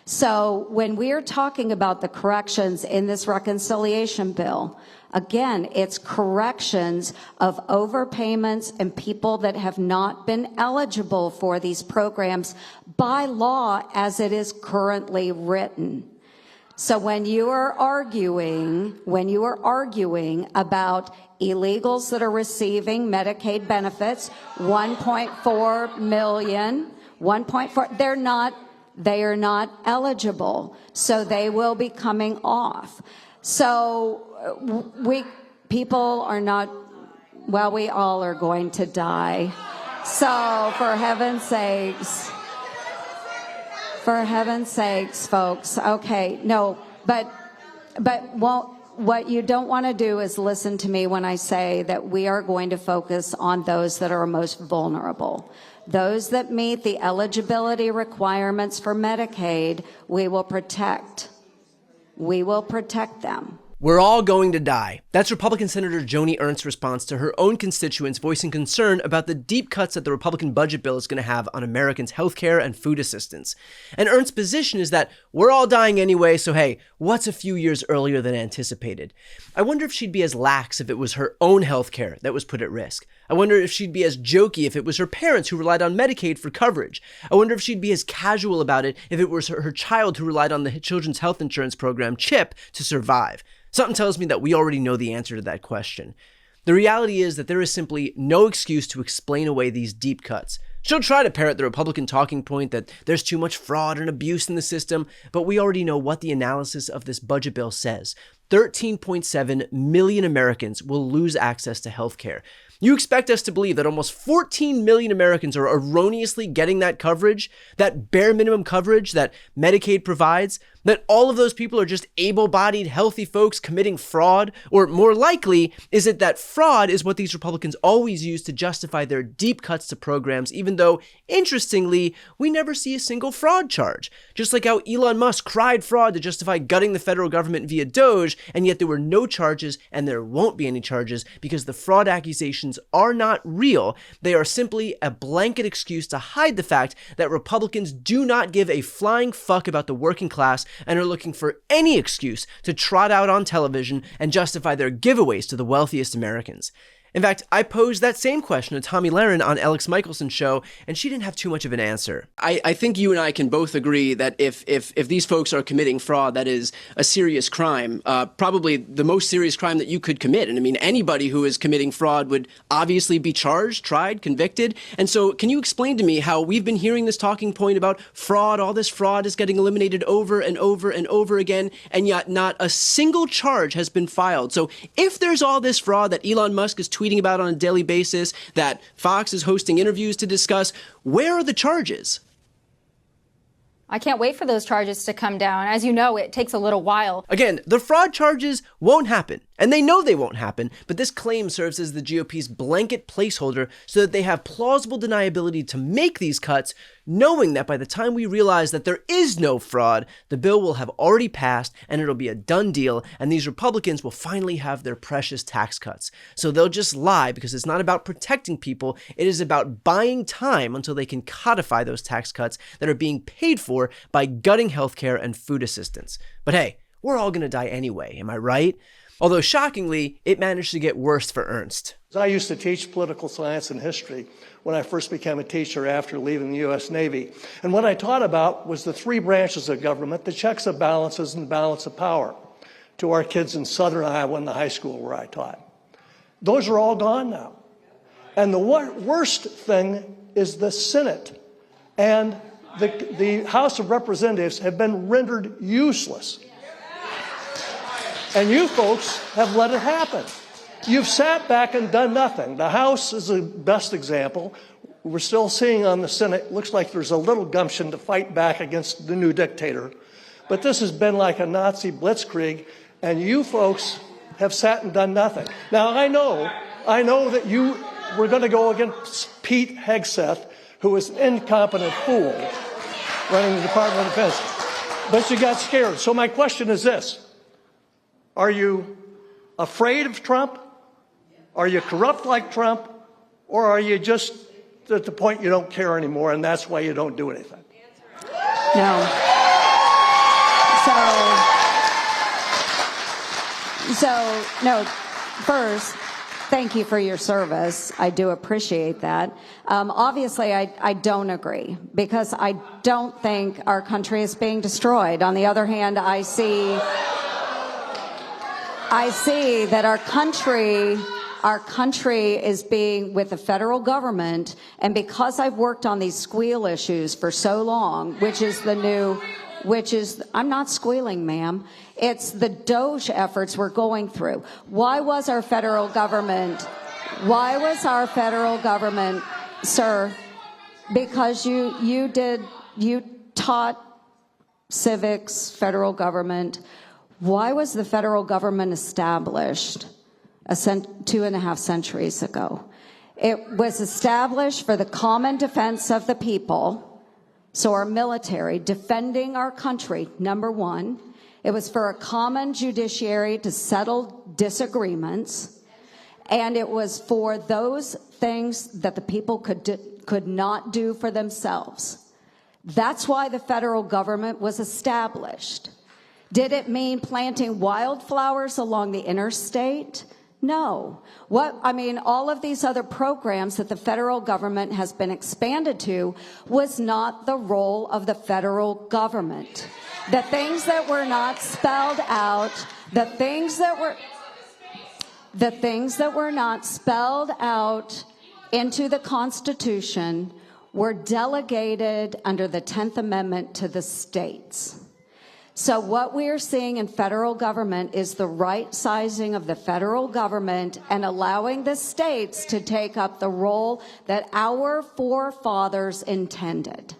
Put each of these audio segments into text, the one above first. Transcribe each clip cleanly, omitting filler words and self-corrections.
So when we're talking about the corrections in this reconciliation bill, again, it's corrections of overpayments and people that have not been eligible for these programs by law as it is currently written. So when you are arguing about illegals that are receiving Medicaid benefits, 1.4 million, 1.4, they are not eligible. So they will be coming off. So people are not, well, we all are going to die. So for heaven's sakes, folks. Okay, no, but what you don't want to do is listen to me when I say that we are going to focus on those that are most vulnerable. Those that meet the eligibility requirements for Medicaid, we will protect. We will protect them. We're all going to die. That's Republican Senator Joni Ernst's response to her own constituents voicing concern about the deep cuts that the Republican budget bill is going to have on Americans' health care and food assistance. And Ernst's position is that we're all dying anyway, so hey, what's a few years earlier than anticipated? I wonder if she'd be as lax if it was her own health care that was put at risk. I wonder if she'd be as jokey if it was her parents who relied on Medicaid for coverage. I wonder if she'd be as casual about it if it was her child who relied on the Children's Health Insurance Program, CHIP, to survive. Something tells me that we already know the answer to that question. The reality is that there is simply no excuse to explain away these deep cuts. She'll try to parrot the Republican talking point that there's too much fraud and abuse in the system, but we already know what the analysis of this budget bill says. 13.7 million Americans will lose access to health care. You expect us to believe that almost 14 million Americans are erroneously getting that coverage, that bare minimum coverage that Medicaid provides, that all of those people are just able-bodied, healthy folks committing fraud? Or more likely, is it that fraud is what these Republicans always use to justify their deep cuts to programs, even though, interestingly, we never see a single fraud charge? Just like how Elon Musk cried fraud to justify gutting the federal government via Doge, and yet there were no charges and there won't be any charges because the fraud accusations are not real. They are simply a blanket excuse to hide the fact that Republicans do not give a flying fuck about the working class and are looking for any excuse to trot out on television and justify their giveaways to the wealthiest Americans. In fact, I posed that same question to Tommy Lahren on Alex Michelson's show, and she didn't have too much of an answer. I think you and I can both agree that if these folks are committing fraud, that is a serious crime, probably the most serious crime that you could commit. And I mean, anybody who is committing fraud would obviously be charged, tried, convicted. And so can you explain to me how we've been hearing this talking point about fraud, all this fraud is getting eliminated over and over and over again, and yet not a single charge has been filed? So if there's all this fraud that Elon Musk is tweeting about on a daily basis, that Fox is hosting interviews to discuss, where are the charges? I can't wait for those charges to come down. As you know, it takes a little while. Again, the fraud charges won't happen, and they know they won't happen, but this claim serves as the GOP's blanket placeholder so that they have plausible deniability to make these cuts, knowing that by the time we realize that there is no fraud, the bill will have already passed and it'll be a done deal, and these Republicans will finally have their precious tax cuts. So they'll just lie because it's not about protecting people, it is about buying time until they can codify those tax cuts that are being paid for by gutting healthcare and food assistance. But hey, we're all gonna die anyway, am I right? Although shockingly, it managed to get worse for Ernst. I used to teach political science and history when I first became a teacher after leaving the U.S. Navy. And what I taught about was the three branches of government, the checks and balances and balance of power, to our kids in southern Iowa in the high school where I taught. Those are all gone now. And the worst thing is the Senate and the House of Representatives have been rendered useless. And you folks have let it happen. You've sat back and done nothing. The House is the best example. We're still seeing on the Senate, looks like there's a little gumption to fight back against the new dictator. But this has been like a Nazi blitzkrieg, and you folks have sat and done nothing. Now, I know that you were going to go against Pete Hegseth, who is an incompetent fool running the Department of Defense. But you got scared. So my question is this. Are you afraid of Trump? Are you corrupt like Trump? Or are you just at the point you don't care anymore and that's why you don't do anything? No. So, no, first, thank you for your service. I do appreciate that. Obviously, I don't agree because I don't think our country is being destroyed. On the other hand, I see that our country is being with the federal government, and because I've worked on these squeal issues for so long, I'm not squealing, ma'am. It's the DOGE efforts we're going through. Why was our federal government, sir, because you taught civics, federal government. Why was the federal government established 2.5 centuries ago? It was established for the common defense of the people. So our military defending our country, number one. It was for a common judiciary to settle disagreements. And it was for those things that the people could not do for themselves. That's why the federal government was established. Did it mean planting wildflowers along the interstate? No. All of these other programs that the federal government has been expanded to was not the role of the federal government. The things that were not spelled out, the things that were not spelled out into the Constitution were delegated under the 10th Amendment to the states. So what we are seeing in federal government is the right sizing of the federal government and allowing the states to take up the role that our forefathers intended.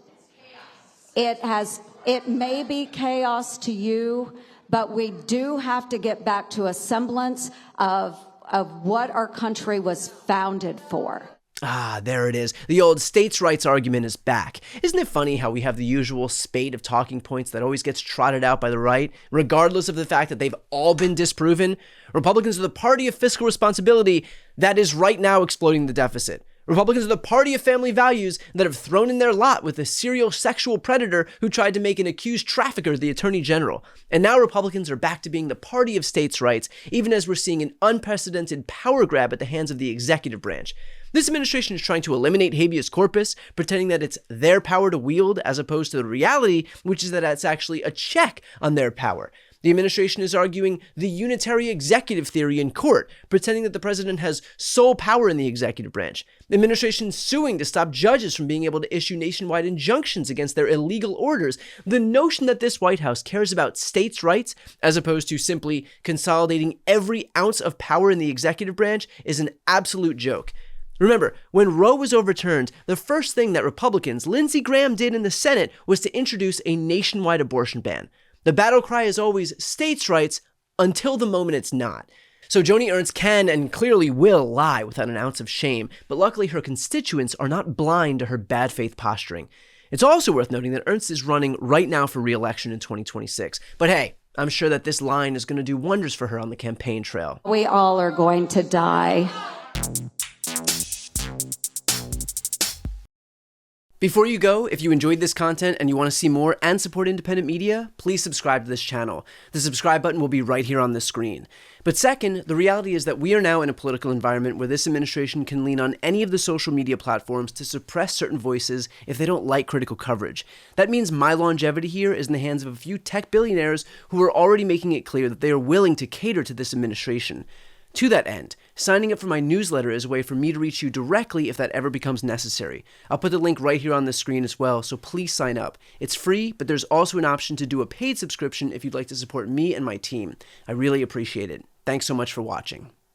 It may be chaos to you, but we do have to get back to a semblance of what our country was founded for. Ah, there it is. The old states' rights argument is back. Isn't it funny how we have the usual spate of talking points that always gets trotted out by the right, regardless of the fact that they've all been disproven? Republicans are the party of fiscal responsibility that is right now exploiting the deficit. Republicans are the party of family values that have thrown in their lot with a serial sexual predator who tried to make an accused trafficker the attorney general. And now Republicans are back to being the party of states' rights, even as we're seeing an unprecedented power grab at the hands of the executive branch. This administration is trying to eliminate habeas corpus, pretending that it's their power to wield, as opposed to the reality, which is that it's actually a check on their power. The administration is arguing the unitary executive theory in court, pretending that the president has sole power in the executive branch. The administration is suing to stop judges from being able to issue nationwide injunctions against their illegal orders. The notion that this White House cares about states' rights, as opposed to simply consolidating every ounce of power in the executive branch, is an absolute joke. Remember, when Roe was overturned, the first thing that Republicans, Lindsey Graham, did in the Senate was to introduce a nationwide abortion ban. The battle cry is always states' rights until the moment it's not. So Joni Ernst can and clearly will lie without an ounce of shame, but luckily her constituents are not blind to her bad faith posturing. It's also worth noting that Ernst is running right now for re-election in 2026. But hey, I'm sure that this line is going to do wonders for her on the campaign trail. We all are going to die. Before you go, if you enjoyed this content and you want to see more and support independent media, please subscribe to this channel. The subscribe button will be right here on the screen. But second, the reality is that we are now in a political environment where this administration can lean on any of the social media platforms to suppress certain voices if they don't like critical coverage. That means my longevity here is in the hands of a few tech billionaires who are already making it clear that they are willing to cater to this administration. To that end, signing up for my newsletter is a way for me to reach you directly if that ever becomes necessary. I'll put the link right here on the screen as well, so please sign up. It's free, but there's also an option to do a paid subscription if you'd like to support me and my team. I really appreciate it. Thanks so much for watching.